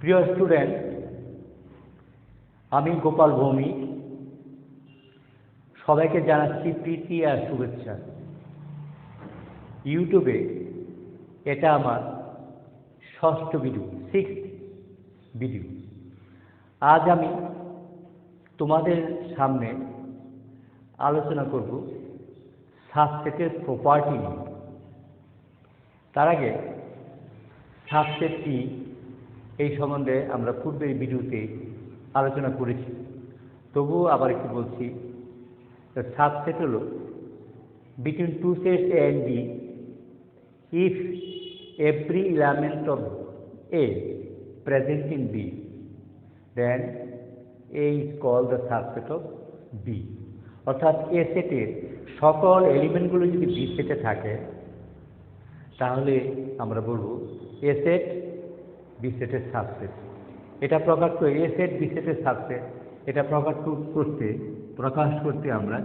প্রিয় স্টুডেন্ট, আমি গোপাল ভৌমিক সবাইকে জানাচ্ছি প্রীতি আর শুভেচ্ছা। ইউটিউবে এটা আমার ষষ্ঠ ভিডিও, 6th ভিডিও। আজ আমি তোমাদের সামনে আলোচনা করব সাবসেটের প্রপার্টি নিয়ে। তার আগে সাবসেট কি এই সম্বন্ধে আমরা পূর্বের ভিডিওতে আলোচনা করেছি, তবুও আবার একটু বলছি। সাবসেট হলো between two sets A and B if every element of A present in B, then A is called the subset of B. অর্থাৎ এ সেটের সকল এলিমেন্টগুলো যদি বি সেটে থাকে তাহলে আমরা বলবো এ সেট বি সেটের সাবসেট। এটা প্রকাশ করে এ সেট বি সেটের সাবসেট, এটা প্রকাশ করতে আমরা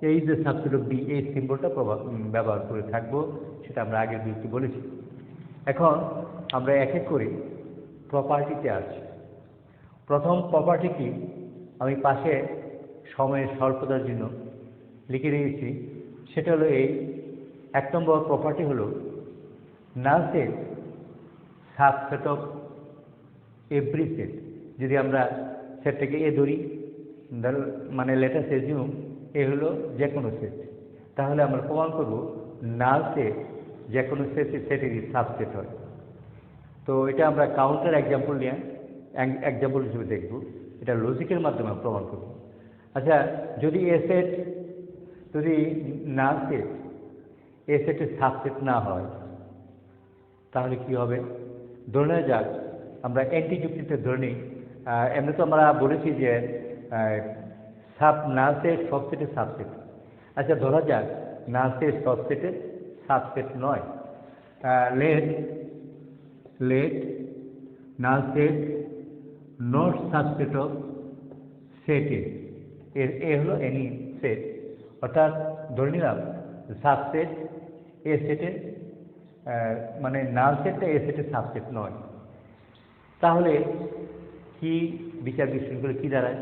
এই যে সাবসেট অফ বি, এই সিম্বলটা ব্যবহার করে থাকবো, সেটা আমরা আগের ভিডিওতে বলেছি। এখন আমরা এক এক করে প্রপার্টিতে আসছি। প্রথম প্রপার্টি কি আমি পাশে সময়ের স্বল্পতার জন্য লিখে দিয়েছি, সেটা হলো এই 1 নম্বর প্রপার্টি হলো null set subset of every set. যদি আমরা সেটটাকে এ ধরি, মানে লেটার এজিউম এ হলো যে কোনো সেট, তাহলে আমরা প্রমাণ করব নাল সেট যে কোনো সেটেরই সাবসেট হয়। তো এটা আমরা কাউন্টার এক্সাম্পল হিসেবে দেখব, এটা লজিকের মাধ্যমে প্রমাণ করব। আচ্ছা, যদি নাল সেট এ সেটের সাবসেট না হয় তাহলে কি হবে? ধরে নেওয়া যাক আমরা অ্যান্টি যুক্তিতে ধরে নিই। এমনি তো আমরা বলেছি যে নাল সেট সব সেটের সাবসেট। আচ্ছা, ধরা যাক নাল সেট সব সেটের সাবসেট নয়। Let null set not subset of set A হলো এনি সেট। অর্থাৎ ধরে নিলাম সাবসেট এ সেটের, মানে নাল সেটটা এ সেটের সাবসেট নয়। তাহলে কি বিচার বিশ্লেষণ কি দাঁড়ায়?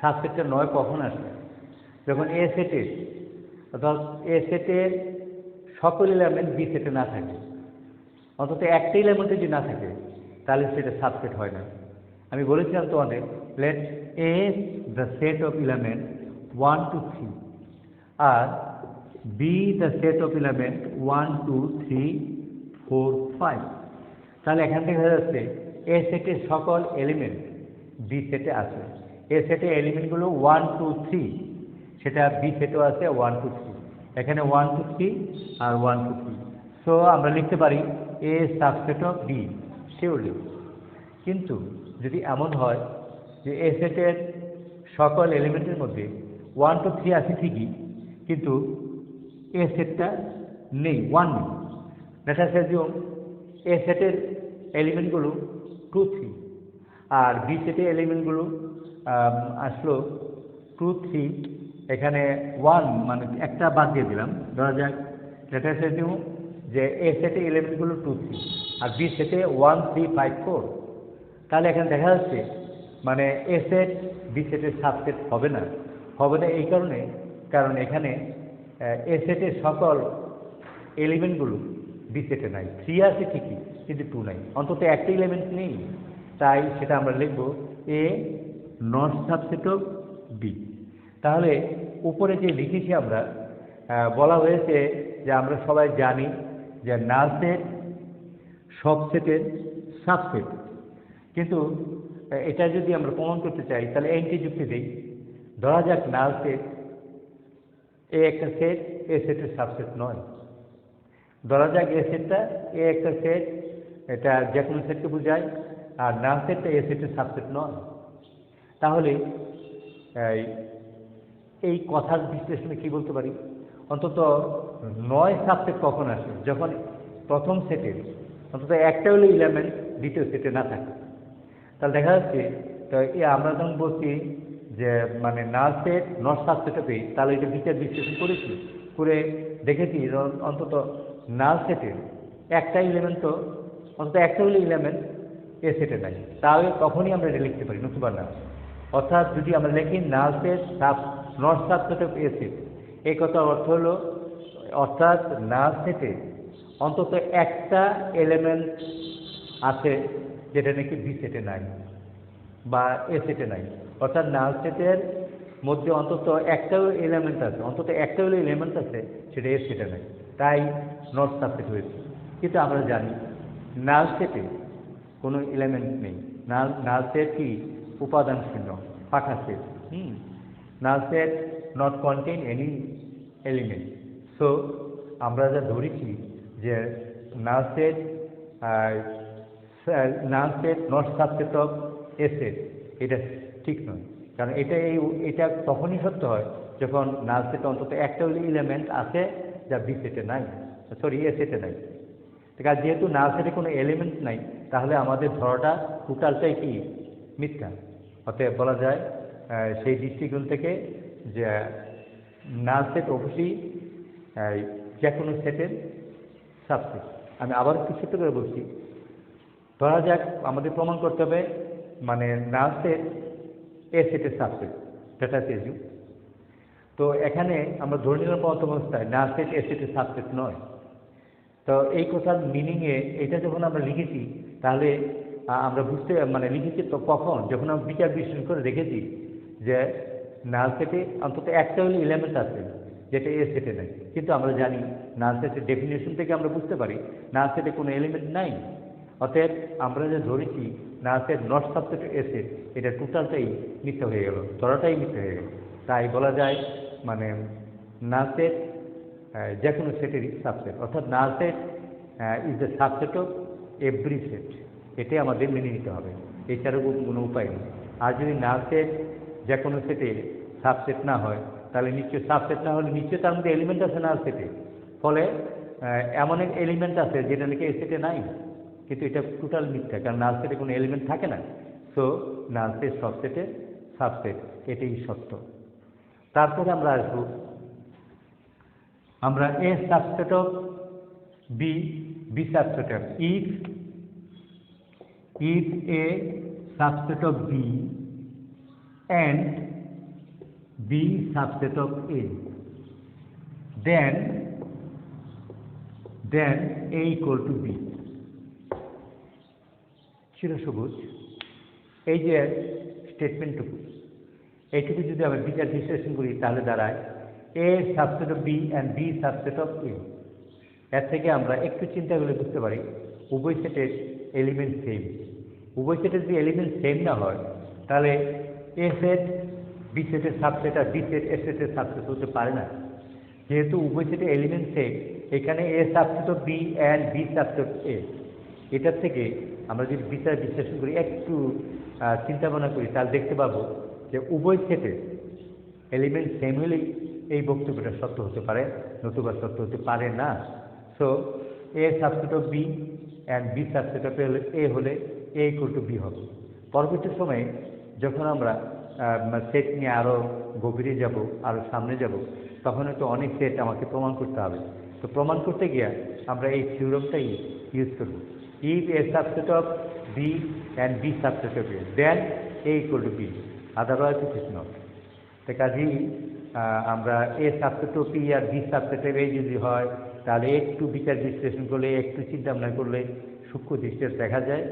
সাবসেটটা নয় কখন আসবে? যখন এ সেটের, অর্থাৎ এ সেটের সকল এলিমেন্ট বি সেটে না থাকে, অন্তত একটা এলিমেন্টে যদি না থাকে তাহলে সেটা সাবসেট হয় না। আমি বলেছিলাম তোমাদের, let A the set of element 1 to 3 আর B the set of element 1 2 3 4 5। তাহলে এখান থেকে হয়ে যাচ্ছে এ সেটের সকল এলিমেন্ট বি সেটে আছে। এ সেটের এলিমেন্টগুলো 1 2 3, সেটা বি সেটও আছে 1 2 3, এখানে 1 2 3 আর 1 2 3। সো আমরা লিখতে পারি এ সাবসেট অফ বি শিওরলি। কিন্তু যদি এমন হয় যে এ সেটের সকল এলিমেন্টের মধ্যে 1 2 3 আছে ঠিকই, কিন্তু এ সেটটা নেই, 1 নেই। লেটার এজিউম এ সেটের এলিমেন্টগুলো 2 3 আর বি সেটের এলিমেন্টগুলো আসলো 2 3, এখানে 1 মানে একটা বাদ দিয়ে দিলাম। ধরা যাক লেটার এজিউম যে এ সেটের এলিমেন্টগুলো 2 3 আর বি সেটে 1 3 5 4। তাহলে এখানে দেখা যাচ্ছে মানে এ সেট বি সেটের সাবসেট হবে না এই কারণ এখানে এ সেটের সকল এলিমেন্টগুলো বি সেটে নাই। 3 আছে ঠিকই, কিন্তু 2 নাই, অন্তত একটা এলিমেন্ট নেই। তাই সেটা আমরা লিখব এ নট সাবসেট অফ বি। তাহলে উপরে যে লিখেছি আমরা, বলা হয়েছে যে আমরা সবাই জানি যে নাল সেট সব সেটের সাবসেট, কিন্তু এটা যদি আমরা প্রমাণ করতে চাই তাহলে অ্যান্টি যুক্তি দিই। ধরা যাক নাল সেট এ একটা সেট এ সেটের সাবসেট নয়। ধরা যাক এ সেটটা এ একটা সেট, এটা যে কোনো সেটকে বোঝায়, আর নাল সেটটা এ সেটের সাবসেট নয়। তাহলে এই কথার বিশ্লেষণে কি বলতে পারি? অন্তত 9 সাবসেট কখন আসে? যখন প্রথম সেটের অন্তত একটা হলে এলিমেন্ট দ্বিতীয় সেটে না থাকে। তাহলে দেখা যাচ্ছে তো আমরা যখন বলছি যে মানে null set not subset of A, তাহলে এটা বিচার বিশ্লেষণ করে দেখেছি অন্তত নাল সেটের একটা এলিমেন্ট তো অন্তত একটা হলে এলিমেন্ট এ সেটে নাই, তাহলে তখনই আমরা এটা লিখতে পারি, নতুবা না। অর্থাৎ যদি আমরা লিখি নাল set not subset of A set, এই কথার অর্থ হলো অর্থাৎ নাল সেটে অন্তত একটা এলিমেন্ট আছে যেটা নাকি বি সেটে নাই বা এ সেটে নাই। অর্থাৎ নাল সেটের মধ্যে অন্তত একটাও এলিমেন্ট আছে, অন্তত একটা হলে এলিমেন্ট আছে সেটা এ সেটে নাই, তাই নট সাবসেট হয়েছে। কিন্তু আমরা জানি নাল সেটে কোনো এলিমেন্ট নেই। নাল সেট কি উপাদান শূন্য, ফাঁকা set. Null set not contain any element. So আমরা যা ধরেছি যে নাল set not subset of A set, এটা ঠিক নয়। কারণ এটা তখনই সত্য হয় যখন নাল সেট অন্তত একটা হলে এলিমেন্ট আছে যা বি সেটে নাই, সরি এ সেটে নাই। কারণ যেহেতু নাল সেটে কোনো এলিমেন্ট নাই, তাহলে আমাদের ধরাটা টোটালটাই কি মিথ্যা। অতএব বলা যায় সেই দৃষ্টিকোণ থেকে যে নাল সেট অবশ্যই যে কোনো সেটের সাবসেট। আমি আবার একটু ছোট্ট করে বলছি, ধরা যাক আমাদের প্রমাণ করতে হবে মানে নাল সেট এ সেটের সাবসেট, ডেটা সেজু। তো এখানে আমরা ধরে নিলাম প্রথম অবস্থায় নাল সেট এ সেটের সাবসেট নয়। তো এই কথার মিনিংয়ে এটা যখন আমরা লিখেছি, তাহলে আমরা বুঝতে লিখেছি তো কখন, যখন আমরা বিচার বিশ্লেষণ করে দেখেছি যে নাল সেটে অন্তত একটা হলে এলিমেন্ট আছে যেটা এ সেটে নেই। কিন্তু আমরা জানি নাল সেটের ডেফিনেশন থেকে আমরা বুঝতে পারি নাল সেটে কোনো এলিমেন্ট নাই। অতএব আমরা যে ধরেছি নাল set not subset A set, এটা টোটালটাই মিথ্যা হয়ে গেল, ধরাটাই মিথ্যা হয়ে গেল। তাই বলা যায় নাল সেট যে কোনো সেটেরই সাবসেট, অর্থাৎ null set is the subset of every set. এটাই আমাদের মেনে নিতে হবে, এছাড়াও কোনো উপায় নেই। আর যদি নাল সেট যে কোনো সেটের সাবসেট না হয়, তাহলে নিশ্চয় সাবসেট না হলে নিশ্চয় তার মধ্যে এলিমেন্ট আছে নাল সেটে। ফলে এমন এক এলিমেন্ট আছে যেটা নাকি এই সেটে নাই, কিন্তু এটা টোটাল মিথ্যা, কারণ নাল সেটে কোনো এলিমেন্ট থাকে না। সো নাল সেট সব সেটের সাবসেট, এটাই সত্য। তারপরে আমরা আসবো আমরা A subset of B, B subset of if A subset of B and B subset of A, then A equal to B. চিরসবুজ এই যে স্টেটমেন্টটুকু, এইটুকু যদি আমরা বিচার বিশ্লেষণ করি তাহলে দাঁড়ায় A subset of B and B subset of A। এর থেকে আমরা একটু চিন্তা করে বুঝতে পারি উভয় সেটের এলিমেন্ট সেম। উভয় সেটের যদি এলিমেন্ট সেম না হয়, তাহলে এ সেট বি সেটের সাবসেট আর বি সেট এ সেটের সাবসেট হতে পারে না। যেহেতু উভয় সেটের এলিমেন্ট সেট, এখানে A subset of B and B subset of A. এটার থেকে আমরা যদি বিচার বিশ্লেষণ করি, একটু চিন্তা ভাবনা করি, তাহলে দেখতে পাবো যে উভয় সেটের এলিমেন্ট সেম হলেই এই বক্তব্যটা সত্য হতে পারে, নতুবা সত্য হতে পারে না। So A subset of B and B subset of A হলে এ ইকুয়াল টু বি হবে। পরবর্তী সময়ে যখন আমরা সেট নিয়ে আরও গভীরে যাব, আরও সামনে যাব, তখন হয়তো অনেক সেট আমাকে প্রমাণ করতে হবে। তো প্রমাণ করতে গিয়ে আমরা এই থিওরামটাই ইউজ করব। If A subset of B and B subset of A, then A equal to B, otherwise it is not. তো কাজেই আমরা এ সাবসেট অফ বি আর বি সাবসেট অফ এ যদি হয়, তাহলে একটু বিচার বিশ্লেষণ করলে, একটু চিন্তা ভাবনা করলে সূক্ষ্ম দৃষ্টিতে দেখা যায়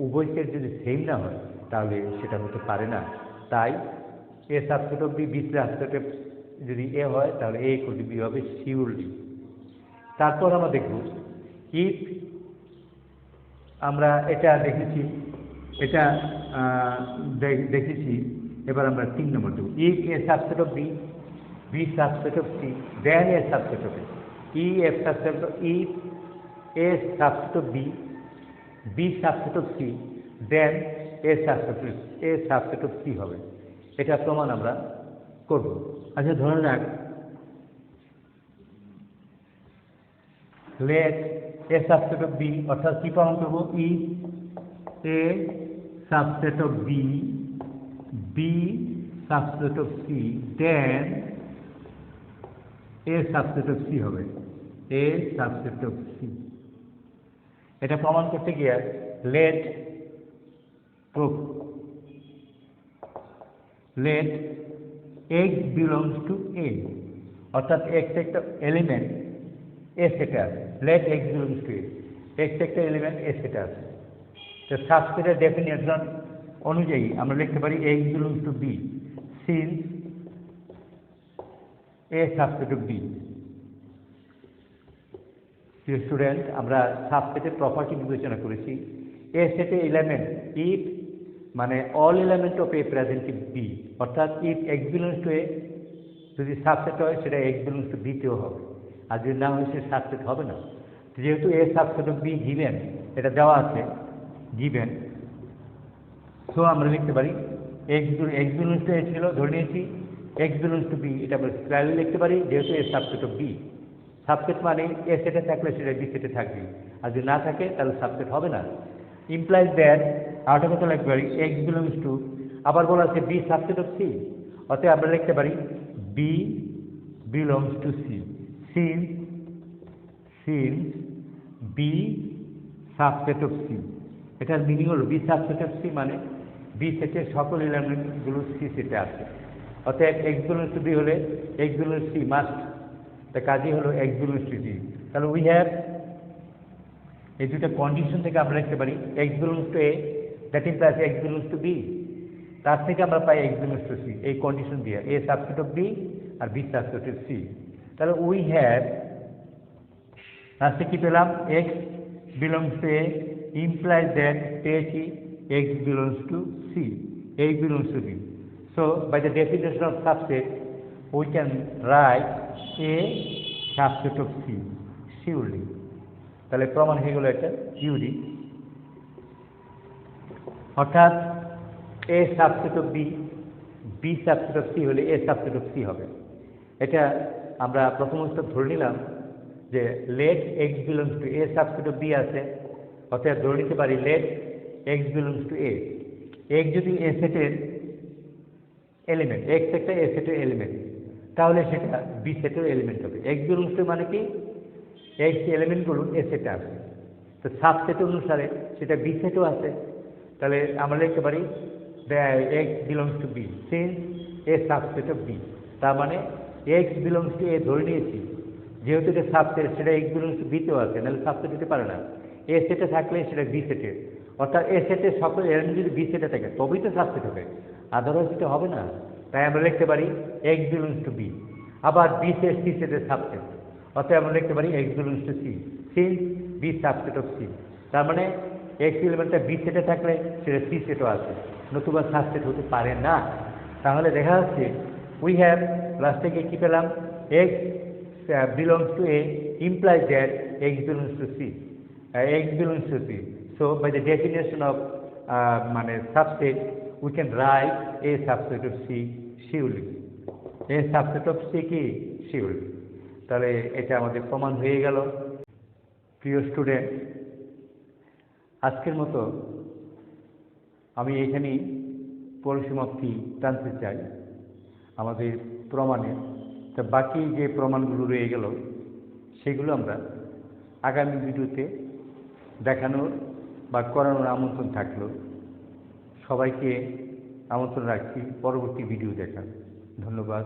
উভয় সেট যদি সেম না হয় তাহলে সেটা হতে পারে না। তাই A subset of B, B subset of যদি এ হয় তাহলে এ ইকুয়াল টু বি হবে শিওরলি। তারপর আমরা দেখব ইফ আমরা এটা দেখেছি, এটা দেখেছি, এবার আমরা 3 নম্বর দেব। If A subset of B, B subset of C, then A subset of A. If A subset of B, B subset of C, then A subset of C হবে। এটা প্রমাণ আমরা করব। আচ্ছা, ধরে রাখ let A subset of B, অর্থাৎ কি প্রমাণ করবো? If A subset of B, B subset of C, then A subset of C হবে। A subset of C. এটা প্রমাণ করতে গিয়ে let proof let x belongs to a, অর্থাৎ x একটা এলিমেন্ট a সেটে আছে। Let x belongs to a, x একটা এলিমেন্ট a সেটে আছে। তো সাবসেটের ডেফিনেশন অনুযায়ী আমরা লিখতে পারি x belongs to b since a subset of b। Student, আমরা সাবসেটের প্রপার্টি বিবেচনা করেছি। এ সেটে এলিমেন্ট ইফ মানে all element of A present in B, অর্থাৎ if X belongs to A যদি সাবসেট হয় সেটা এক্স বিলংস টু বিতেও হবে, আর যদি না হয় সে সাবসেট হবে না। যেহেতু এ সাবসেট অফ বি গিভেন, এটা দেওয়া আছে গিভেন, সো আমরা লিখতে পারি এক্স বিলংস টু এ ছিল, ধরে নিয়েছি এক্স বিলংস টু বি, এটা আমরা স্কয়ারলি লিখতে পারি যেহেতু এ সাবসেট অফ বি। সাবসেট মানে এ সেটে থাকলে সেটা বি সেটে থাকবে, আর যদি না থাকে তাহলে সাবসেট হবে না। ইমপ্লাইজ দ্যাট আরেকটা কথা লিখতে পারি এক্স বিলংস টু, আবার বলা আছে বি সাবসেট অফ সি, অতএব আমরা লিখতে পারি B belongs to C since B subset of C. এটার মিনিং হলো বি সাবসেট অফ সি মানে বি সেটের সকল এলিমেন্টগুলো সি সেটে আছে। অতএব এক্স বিলংস টু বি হলে X belongs to C must, তা কাজই হলো এক্স বিলংস টু বি। তাহলে উই হ্যাভ এই দুটো কন্ডিশন থেকে আমরা লিখতে পারি x belongs to A that implies X belongs to B, তার থেকে আমরা পাই এক্স বিলংস টু সি এই কন্ডিশন দিয়ে এ সাবসেট অফ বি আর বি সাবসেট অফ সি। তাহলে উই হ্যাভ লাস্টে কি পেলাম x belongs to A implies that পেয়েছি x belongs to C, x belongs to B. So by the definition of subset we can write a subset of C surely। তাহলে প্রমাণ হয়ে গেল এটা ইউডি, অর্থাৎ A subset of B B subset of C হলে A subset of C হবে। এটা আমরা প্রথমত ধরে নিলাম যে let X belongs to A subset of B আছে, অর্থাৎ ধরে নিতে পারি let X belongs to A. X যদি এ সেটের এলিমেন্ট, এক্স একটা এ সেটের এলিমেন্ট, তাহলে সেটা বি সেটের এলিমেন্ট হবে। এক্স বিলংস টু মানে কি এক্স এলিমেন্টগুলো এ সেটে আছে, তো সাবসেট অনুসারে সেটা বি সেটও আছে। তাহলে আমরা লিখতে পারি x belongs to B since A subset of B. তার মানে এক্স বিলংস টু এ ধরে নিয়েছি, যেহেতু এটা সাবসেট সেটা এক্স বিলংস টু বিতেও আছে, নাহলে সাবসেট হতে পারে না। এ সেটে থাকলে সেটা বি সেটে, অর্থাৎ এ সেটের সকল এলিমেন্ট যদি বি সেটে থাকে তবেই তো সাবসেট হবে, আদারওয়াইজ এটা হবে না। তাই আমরা লিখতে পারি এক্স বিলংস টু বি। আবার বি সেট সি সেটের সাবসেট, অতএব আমরা লিখতে পারি x belongs to C since B subset of C. তার মানে এক্স এলিমেন্টটা বি সেটে থাকলে সেটা সি সেটও আছে, নতুবা সাবসেট হতে পারে না। তাহলে দেখা যাচ্ছে উই হ্যাভ লাস্ট থেকে কী পেলাম x belongs to A implies that x belongs to C, x belongs to C. So by the definition of মানে subset we can write a subset of C surely, a subset of C কি surely। তাহলে এটা আমাদের প্রমাণ হয়ে গেল। প্রিয় student, আজকের মতো আমি এখানেই পরিসমাপ্তি টানতে চাই আমাদের প্রমাণে। তা বাকি যে প্রমাণগুলো রয়ে গেল সেগুলো আমরা আগামী ভিডিওতে দেখানোর বা করানোর আমন্ত্রণ থাকলো। সবাইকে আমন্ত্রণ রাখছি পরবর্তী ভিডিও দেখার। ধন্যবাদ।